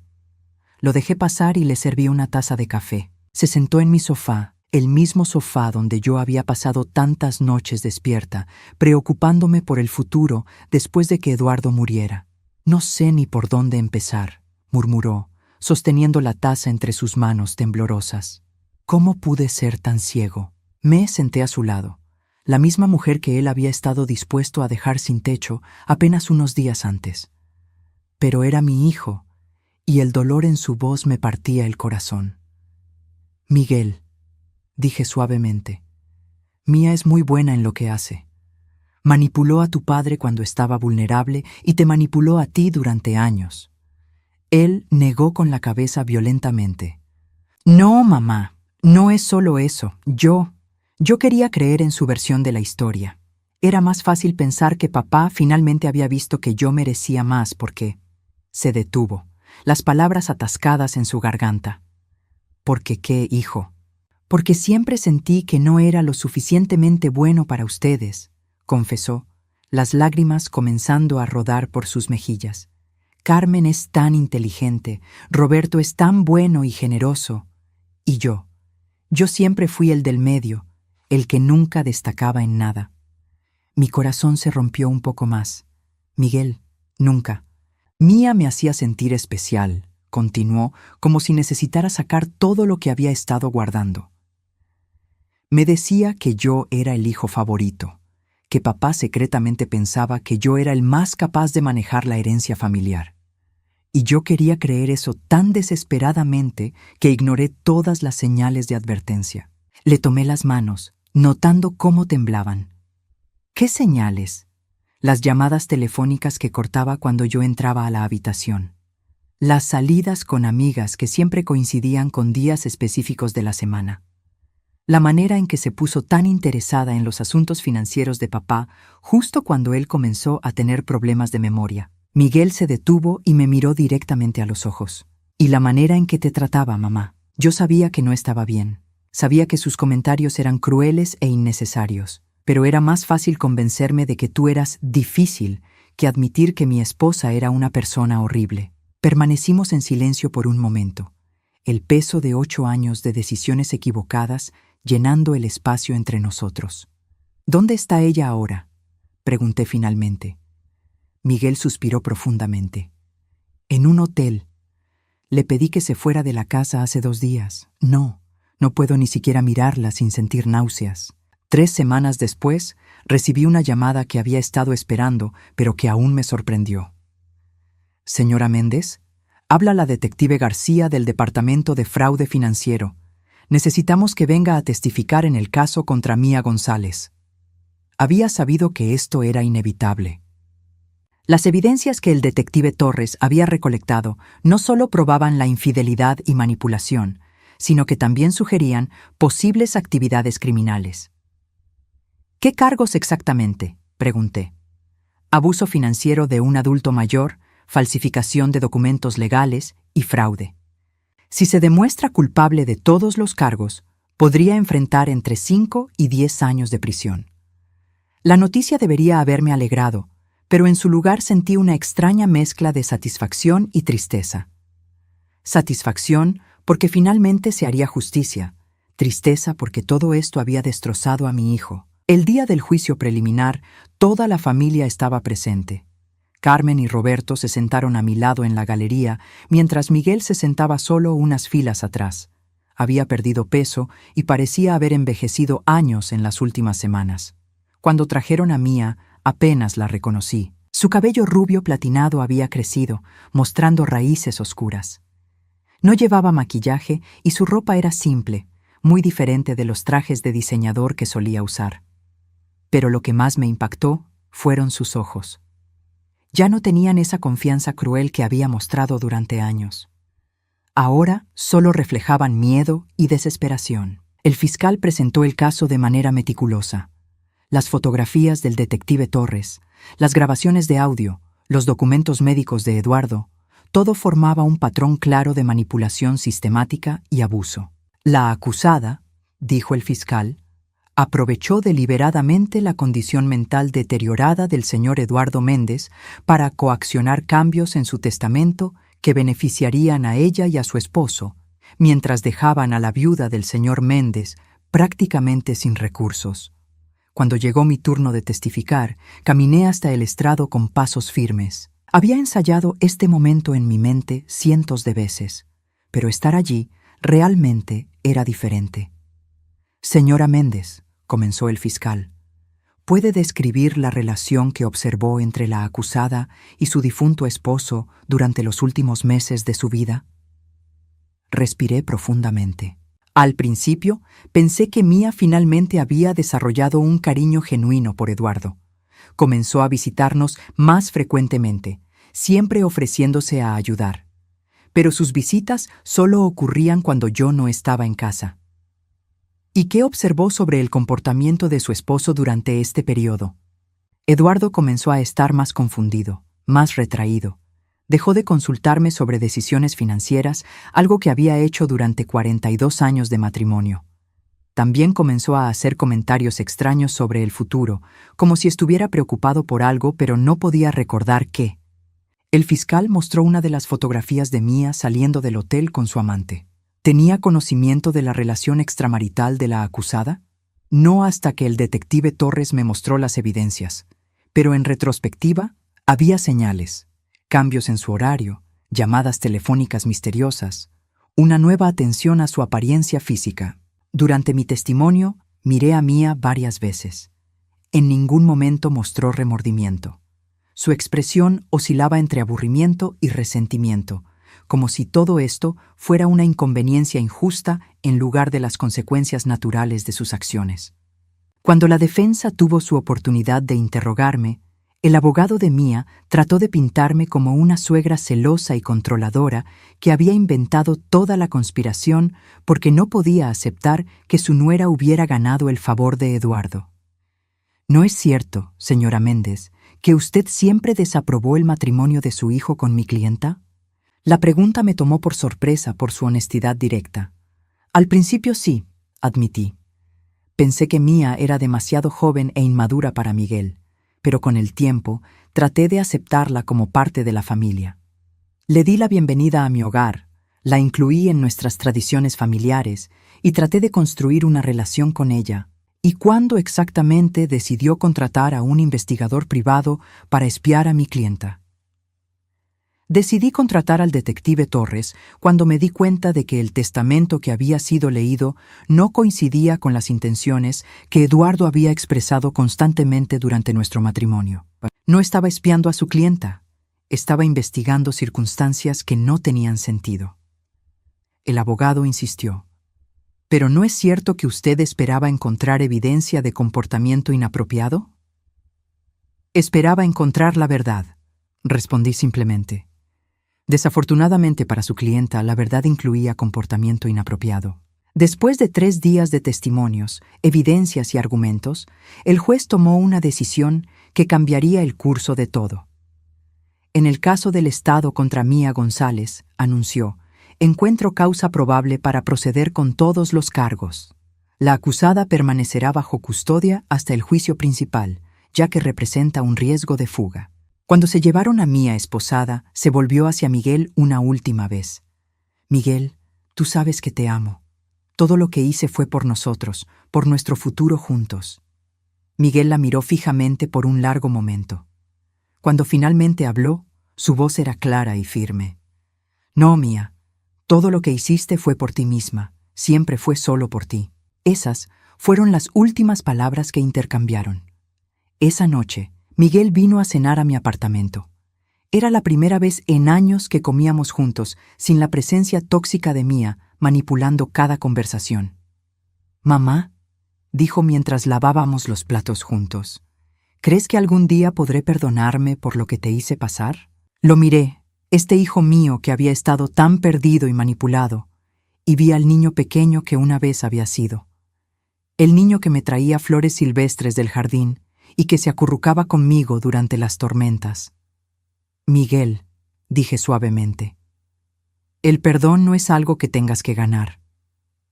Lo dejé pasar y le serví una taza de café. Se sentó en mi sofá, el mismo sofá donde yo había pasado tantas noches despierta, preocupándome por el futuro después de que Eduardo muriera. «No sé ni por dónde empezar», murmuró, sosteniendo la taza entre sus manos temblorosas. «¿Cómo pude ser tan ciego?» Me senté a su lado, la misma mujer que él había estado dispuesto a dejar sin techo apenas unos días antes. Pero era mi hijo, y el dolor en su voz me partía el corazón. «Miguel», dije suavemente, «Mía es muy buena en lo que hace. Manipuló a tu padre cuando estaba vulnerable y te manipuló a ti durante años». Él negó con la cabeza violentamente. «No, mamá, no es solo eso. Yo quería creer en su versión de la historia. Era más fácil pensar que papá finalmente había visto que yo merecía más porque...» Se detuvo, las palabras atascadas en su garganta. «¿Por qué qué, hijo?» «Porque siempre sentí que no era lo suficientemente bueno para ustedes», confesó, las lágrimas comenzando a rodar por sus mejillas. «Carmen es tan inteligente, Roberto es tan bueno y generoso. Y yo siempre fui el del medio, el que nunca destacaba en nada». Mi corazón se rompió un poco más. «Miguel, nunca. Mía me hacía sentir especial», continuó, como si necesitara sacar todo lo que había estado guardando. «Me decía que yo era el hijo favorito, que papá secretamente pensaba que yo era el más capaz de manejar la herencia familiar. Y yo quería creer eso tan desesperadamente que ignoré todas las señales de advertencia. Le tomé las manos, notando cómo temblaban. ¿Qué señales? Las llamadas telefónicas que cortaba cuando yo entraba a la habitación. Las salidas con amigas que siempre coincidían con días específicos de la semana. La manera en que se puso tan interesada en los asuntos financieros de papá justo cuando él comenzó a tener problemas de memoria. Miguel se detuvo y me miró directamente a los ojos. Y la manera en que te trataba, mamá. Yo sabía que no estaba bien. Sabía que sus comentarios eran crueles e innecesarios. Pero era más fácil convencerme de que tú eras difícil que admitir que mi esposa era una persona horrible. Permanecimos en silencio por un momento. El peso de 8 años de decisiones equivocadas llenando el espacio entre nosotros. ¿Dónde está ella ahora?, pregunté finalmente. Miguel suspiró profundamente. En un hotel. Le pedí que se fuera de la casa hace 2 días. No puedo ni siquiera mirarla sin sentir náuseas. 3 semanas después, recibí una llamada que había estado esperando, pero que aún me sorprendió. Señora Méndez, habla la detective García del Departamento de Fraude Financiero. Necesitamos que venga a testificar en el caso contra Mía González. Había sabido que esto era inevitable. Las evidencias que el detective Torres había recolectado no solo probaban la infidelidad y manipulación, sino que también sugerían posibles actividades criminales. ¿Qué cargos exactamente?, pregunté. Abuso financiero de un adulto mayor, falsificación de documentos legales y fraude. Si se demuestra culpable de todos los cargos, podría enfrentar entre 5 y 10 años de prisión. La noticia debería haberme alegrado, pero en su lugar sentí una extraña mezcla de satisfacción y tristeza. Satisfacción porque finalmente se haría justicia, tristeza porque todo esto había destrozado a mi hijo. El día del juicio preliminar, toda la familia estaba presente. Carmen y Roberto se sentaron a mi lado en la galería, mientras Miguel se sentaba solo unas filas atrás. Había perdido peso y parecía haber envejecido años en las últimas semanas. Cuando trajeron a Mía, apenas la reconocí. Su cabello rubio platinado había crecido, mostrando raíces oscuras. No llevaba maquillaje y su ropa era simple, muy diferente de los trajes de diseñador que solía usar. Pero lo que más me impactó fueron sus ojos. Ya no tenían esa confianza cruel que había mostrado durante años. Ahora solo reflejaban miedo y desesperación. El fiscal presentó el caso de manera meticulosa. Las fotografías del detective Torres, las grabaciones de audio, los documentos médicos de Eduardo, todo formaba un patrón claro de manipulación sistemática y abuso. La acusada, dijo el fiscal, aprovechó deliberadamente la condición mental deteriorada del señor Eduardo Méndez para coaccionar cambios en su testamento que beneficiarían a ella y a su esposo, mientras dejaban a la viuda del señor Méndez prácticamente sin recursos. Cuando llegó mi turno de testificar, caminé hasta el estrado con pasos firmes. Había ensayado este momento en mi mente cientos de veces, pero estar allí realmente era diferente. Señora Méndez, comenzó el fiscal, ¿puede describir la relación que observó entre la acusada y su difunto esposo durante los últimos meses de su vida? Respiré profundamente. Al principio, pensé que Mía finalmente había desarrollado un cariño genuino por Eduardo. Comenzó a visitarnos más frecuentemente, siempre ofreciéndose a ayudar. Pero sus visitas solo ocurrían cuando yo no estaba en casa. ¿Y qué observó sobre el comportamiento de su esposo durante este periodo? Eduardo comenzó a estar más confundido, más retraído. Dejó de consultarme sobre decisiones financieras, algo que había hecho durante 42 años de matrimonio. También comenzó a hacer comentarios extraños sobre el futuro, como si estuviera preocupado por algo pero no podía recordar qué. El fiscal mostró una de las fotografías de Mía saliendo del hotel con su amante. ¿Tenía conocimiento de la relación extramarital de la acusada? No hasta que el detective Torres me mostró las evidencias, pero en retrospectiva había señales, cambios en su horario, llamadas telefónicas misteriosas, una nueva atención a su apariencia física. Durante mi testimonio, miré a Mía varias veces. en ningún momento mostró remordimiento. Su expresión oscilaba entre aburrimiento y resentimiento, como si todo esto fuera una inconveniencia injusta en lugar de las consecuencias naturales de sus acciones. Cuando la defensa tuvo su oportunidad de interrogarme, el abogado de Mia trató de pintarme como una suegra celosa y controladora que había inventado toda la conspiración porque no podía aceptar que su nuera hubiera ganado el favor de Eduardo. ¿No es cierto, señora Méndez, que usted siempre desaprobó el matrimonio de su hijo con mi clienta? La pregunta me tomó por sorpresa por su honestidad directa. Al principio sí, admití. Pensé que Mia era demasiado joven e inmadura para Miguel, pero con el tiempo traté de aceptarla como parte de la familia. Le di la bienvenida a mi hogar, la incluí en nuestras tradiciones familiares y traté de construir una relación con ella. ¿Y cuándo exactamente decidió contratar a un investigador privado para espiar a mi clienta? Decidí contratar al detective Torres cuando me di cuenta de que el testamento que había sido leído no coincidía con las intenciones que Eduardo había expresado constantemente durante nuestro matrimonio. No estaba espiando a su clienta, estaba investigando circunstancias que no tenían sentido. El abogado insistió. ¿Pero no es cierto que usted esperaba encontrar evidencia de comportamiento inapropiado? Esperaba encontrar la verdad, respondí simplemente. Desafortunadamente para su clienta, la verdad incluía comportamiento inapropiado. Después de 3 días de testimonios, evidencias y argumentos, el juez tomó una decisión que cambiaría el curso de todo. En el caso del Estado contra Mia González, anunció, encuentro causa probable para proceder con todos los cargos. La acusada permanecerá bajo custodia hasta el juicio principal, ya que representa un riesgo de fuga. Cuando se llevaron a Mia esposada, se volvió hacia Miguel una última vez. Miguel, tú sabes que te amo. Todo lo que hice fue por nosotros, por nuestro futuro juntos. Miguel la miró fijamente por un largo momento. Cuando finalmente habló, su voz era clara y firme. No, Mia, todo lo que hiciste fue por ti misma, siempre fue solo por ti. Esas fueron las últimas palabras que intercambiaron. Esa noche, Miguel vino a cenar a mi apartamento. Era la primera vez en años que comíamos juntos, sin la presencia tóxica de Mia, manipulando cada conversación. «Mamá», dijo mientras lavábamos los platos juntos, «¿crees que algún día podré perdonarme por lo que te hice pasar?» Lo miré, este hijo mío que había estado tan perdido y manipulado, y vi al niño pequeño que una vez había sido. El niño que me traía flores silvestres del jardín, y que se acurrucaba conmigo durante las tormentas. Miguel, dije suavemente, el perdón no es algo que tengas que ganar.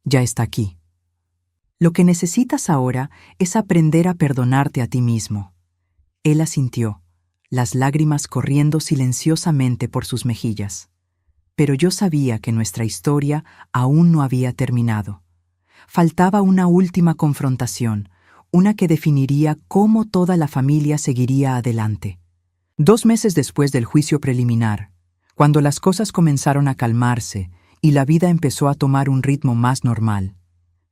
Ya está aquí. Lo que necesitas ahora es aprender a perdonarte a ti mismo. Él asintió, las lágrimas corriendo silenciosamente por sus mejillas. Pero yo sabía que nuestra historia aún no había terminado. Faltaba una última confrontación, una que definiría cómo toda la familia seguiría adelante. 2 meses después del juicio preliminar, cuando las cosas comenzaron a calmarse y la vida empezó a tomar un ritmo más normal,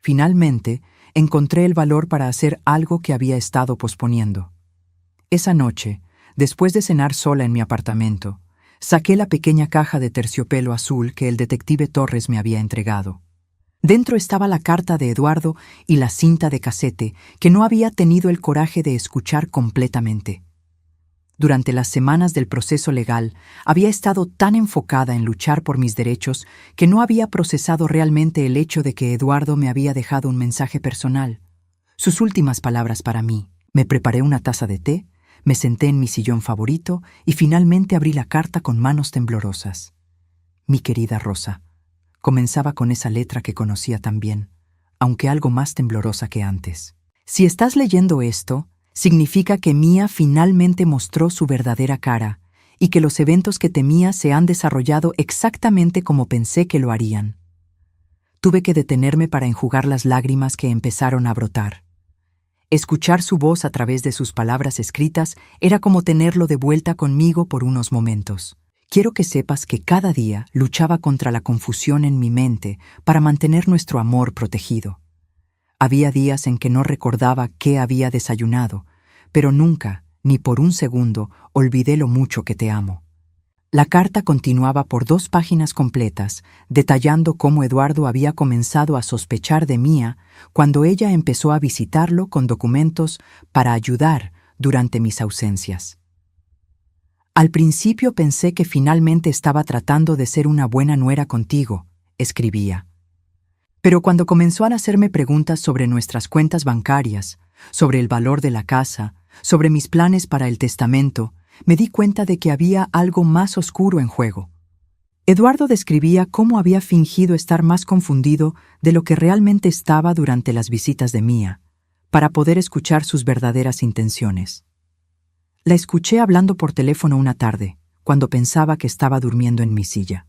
finalmente encontré el valor para hacer algo que había estado posponiendo. Esa noche, después de cenar sola en mi apartamento, saqué la pequeña caja de terciopelo azul que el detective Torres me había entregado. Dentro estaba la carta de Eduardo y la cinta de casete que no había tenido el coraje de escuchar completamente. Durante las semanas del proceso legal, había estado tan enfocada en luchar por mis derechos que no había procesado realmente el hecho de que Eduardo me había dejado un mensaje personal. Sus últimas palabras para mí. Me preparé una taza de té, me senté en mi sillón favorito y finalmente abrí la carta con manos temblorosas. Mi querida Rosa. Comenzaba con esa letra que conocía tan bien, aunque algo más temblorosa que antes. Si estás leyendo esto, significa que Mia finalmente mostró su verdadera cara y que los eventos que temía se han desarrollado exactamente como pensé que lo harían. Tuve que detenerme para enjugar las lágrimas que empezaron a brotar. Escuchar su voz a través de sus palabras escritas era como tenerlo de vuelta conmigo por unos momentos. Quiero que sepas que cada día luchaba contra la confusión en mi mente para mantener nuestro amor protegido. Había días en que no recordaba qué había desayunado, pero nunca, ni por un segundo, olvidé lo mucho que te amo. La carta continuaba por 2 páginas completas, detallando cómo Eduardo había comenzado a sospechar de Mía cuando ella empezó a visitarlo con documentos para ayudar durante mis ausencias. Al principio pensé que finalmente estaba tratando de ser una buena nuera contigo, escribía. Pero cuando comenzó a hacerme preguntas sobre nuestras cuentas bancarias, sobre el valor de la casa, sobre mis planes para el testamento, me di cuenta de que había algo más oscuro en juego. Eduardo describía cómo había fingido estar más confundido de lo que realmente estaba durante las visitas de Mía, para poder escuchar sus verdaderas intenciones. La escuché hablando por teléfono una tarde, cuando pensaba que estaba durmiendo en mi silla.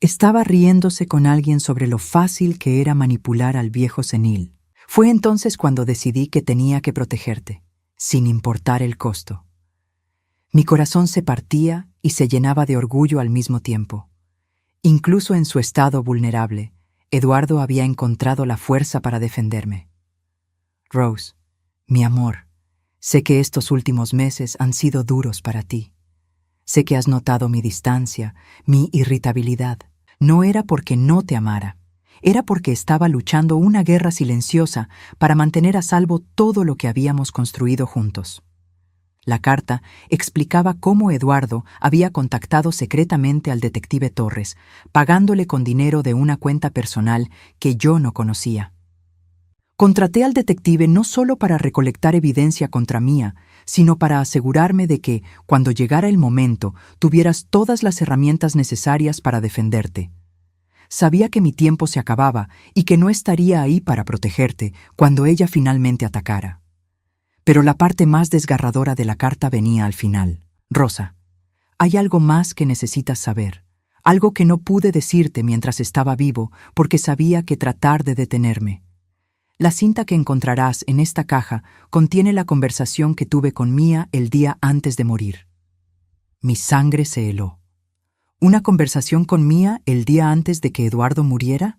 Estaba riéndose con alguien sobre lo fácil que era manipular al viejo senil. Fue entonces cuando decidí que tenía que protegerte, sin importar el costo. Mi corazón se partía y se llenaba de orgullo al mismo tiempo. Incluso en su estado vulnerable, Eduardo había encontrado la fuerza para defenderme. Rose, mi amor, sé que estos últimos meses han sido duros para ti. Sé que has notado mi distancia, mi irritabilidad. No era porque no te amara, era porque estaba luchando una guerra silenciosa para mantener a salvo todo lo que habíamos construido juntos. La carta explicaba cómo Eduardo había contactado secretamente al detective Torres, pagándole con dinero de una cuenta personal que yo no conocía. Contraté al detective no solo para recolectar evidencia contra Mía, sino para asegurarme de que, cuando llegara el momento, tuvieras todas las herramientas necesarias para defenderte. Sabía que mi tiempo se acababa y que no estaría ahí para protegerte cuando ella finalmente atacara. Pero la parte más desgarradora de la carta venía al final. Rosa, hay algo más que necesitas saber, algo que no pude decirte mientras estaba vivo porque sabía que tratar de detenerme. La cinta que encontrarás en esta caja contiene la conversación que tuve con Mía el día antes de morir. Mi sangre se heló. ¿Una conversación con Mía el día antes de que Eduardo muriera?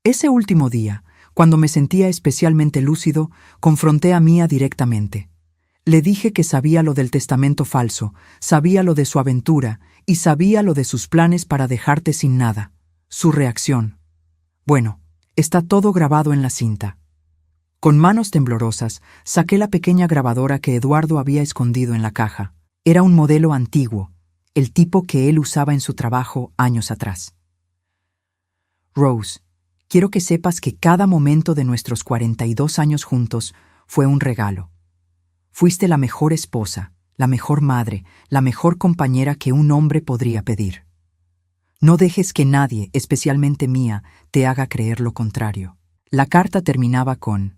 Ese último día, cuando me sentía especialmente lúcido, confronté a Mía directamente. Le dije que sabía lo del testamento falso, sabía lo de su aventura y sabía lo de sus planes para dejarte sin nada. Su reacción. Bueno, está todo grabado en la cinta. Con manos temblorosas, saqué la pequeña grabadora que Eduardo había escondido en la caja. Era un modelo antiguo, el tipo que él usaba en su trabajo años atrás. Rose, quiero que sepas que cada momento de nuestros 42 años juntos fue un regalo. Fuiste la mejor esposa, la mejor madre, la mejor compañera que un hombre podría pedir. No dejes que nadie, especialmente Mía, te haga creer lo contrario. La carta terminaba con: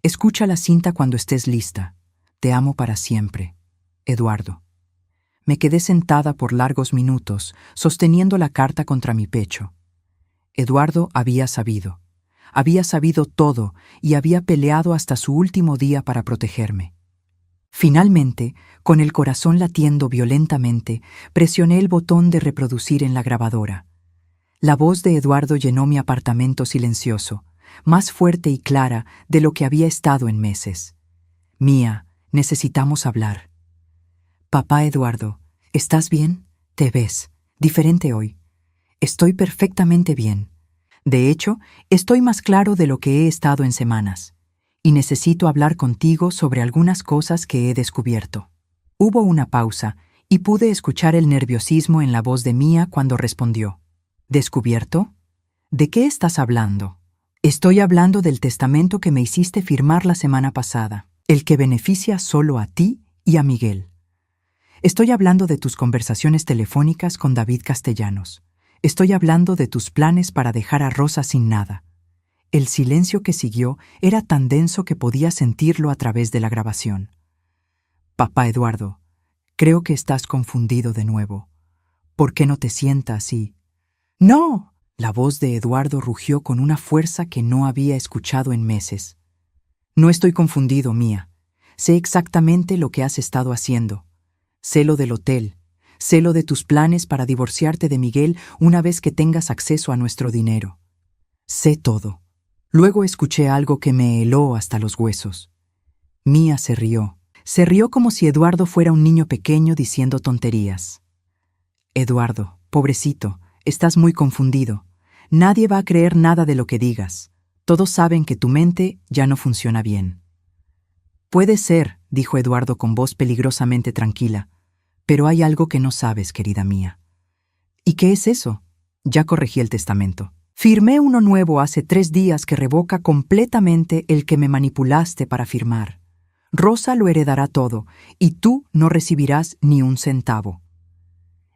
escucha la cinta cuando estés lista. Te amo para siempre. Eduardo. Me quedé sentada por largos minutos, sosteniendo la carta contra mi pecho. Eduardo había sabido todo y había peleado hasta su último día para protegerme. Finalmente, con el corazón latiendo violentamente, presioné el botón de reproducir en la grabadora. La voz de Eduardo llenó mi apartamento silencioso, más fuerte y clara de lo que había estado en meses. Mía, necesitamos hablar. Papá Eduardo, ¿estás bien? Te ves diferente hoy. Estoy perfectamente bien. De hecho, estoy más claro de lo que he estado en semanas. Y necesito hablar contigo sobre algunas cosas que he descubierto. Hubo una pausa y pude escuchar el nerviosismo en la voz de Mía cuando respondió. ¿Descubierto? ¿De qué estás hablando? Estoy hablando del testamento que me hiciste firmar la semana pasada, el que beneficia solo a ti y a Miguel. Estoy hablando de tus conversaciones telefónicas con David Castellanos. Estoy hablando de tus planes para dejar a Rosa sin nada. El silencio que siguió era tan denso que podía sentirlo a través de la grabación. Papá Eduardo, creo que estás confundido de nuevo. ¿Por qué no te sientas y...? ¡No! La voz de Eduardo rugió con una fuerza que no había escuchado en meses. No estoy confundido, Mía. Sé exactamente lo que has estado haciendo. Sé lo del hotel. Sé lo de tus planes para divorciarte de Miguel una vez que tengas acceso a nuestro dinero. Sé todo. Luego escuché algo que me heló hasta los huesos. Mía se rió. Se rió como si Eduardo fuera un niño pequeño diciendo tonterías. Eduardo, pobrecito, estás muy confundido. Nadie va a creer nada de lo que digas. Todos saben que tu mente ya no funciona bien. Puede ser, dijo Eduardo con voz peligrosamente tranquila, pero hay algo que no sabes, querida mía. ¿Y qué es eso? Ya corregí el testamento. Firmé uno nuevo hace 3 días que revoca completamente el que me manipulaste para firmar. Rosa lo heredará todo, y tú no recibirás ni un centavo.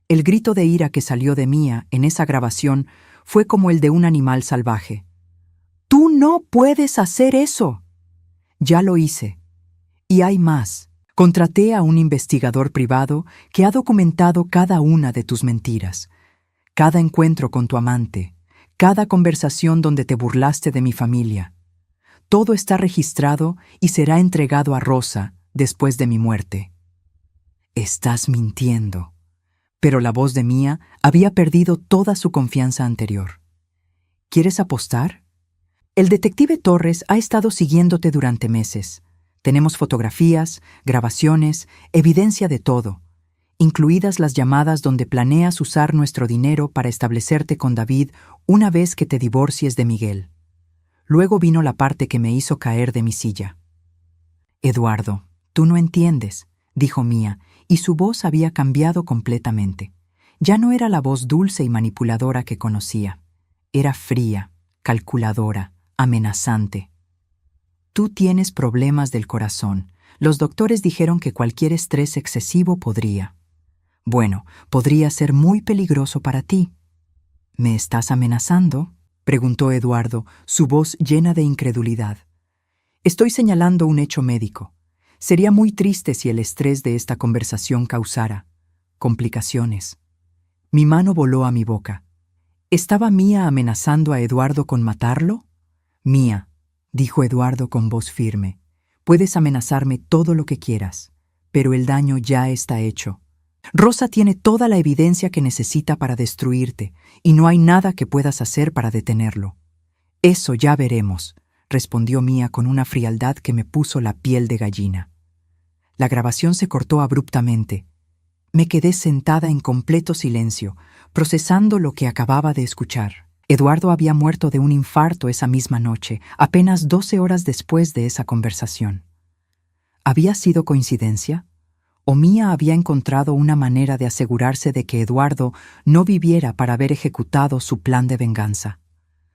El grito de ira que salió de Mía en esa grabación fue como el de un animal salvaje. ¡Tú no puedes hacer eso! Ya lo hice. Y hay más. Contraté a un investigador privado que ha documentado cada una de tus mentiras, cada encuentro con tu amante, cada conversación donde te burlaste de mi familia. Todo está registrado y será entregado a Rosa después de mi muerte. Estás mintiendo. Pero la voz de Mía había perdido toda su confianza anterior. ¿Quieres apostar? El detective Torres ha estado siguiéndote durante meses. Tenemos fotografías, grabaciones, evidencia de todo, incluidas las llamadas donde planeas usar nuestro dinero para establecerte con David una vez que te divorcies de Miguel. Luego vino la parte que me hizo caer de mi silla. Eduardo, tú no entiendes, dijo Mía, y su voz había cambiado completamente. Ya no era la voz dulce y manipuladora que conocía. Era fría, calculadora, amenazante. Tú tienes problemas del corazón. Los doctores dijeron que cualquier estrés excesivo podría ser muy peligroso para ti. ¿Me estás amenazando?, preguntó Eduardo, su voz llena de incredulidad. Estoy señalando un hecho médico. Sería muy triste si el estrés de esta conversación causara complicaciones. Mi mano voló a mi boca. ¿Estaba Mía amenazando a Eduardo con matarlo? Mía, dijo Eduardo con voz firme, puedes amenazarme todo lo que quieras, pero el daño ya está hecho. Rosa tiene toda la evidencia que necesita para destruirte, y no hay nada que puedas hacer para detenerlo. Eso ya veremos, respondió Mía con una frialdad que me puso la piel de gallina. La grabación se cortó abruptamente. Me quedé sentada en completo silencio, procesando lo que acababa de escuchar. Eduardo había muerto de un infarto esa misma noche, apenas 12 horas después de esa conversación. ¿Había sido coincidencia? ¿O Mía había encontrado una manera de asegurarse de que Eduardo no viviera para haber ejecutado su plan de venganza?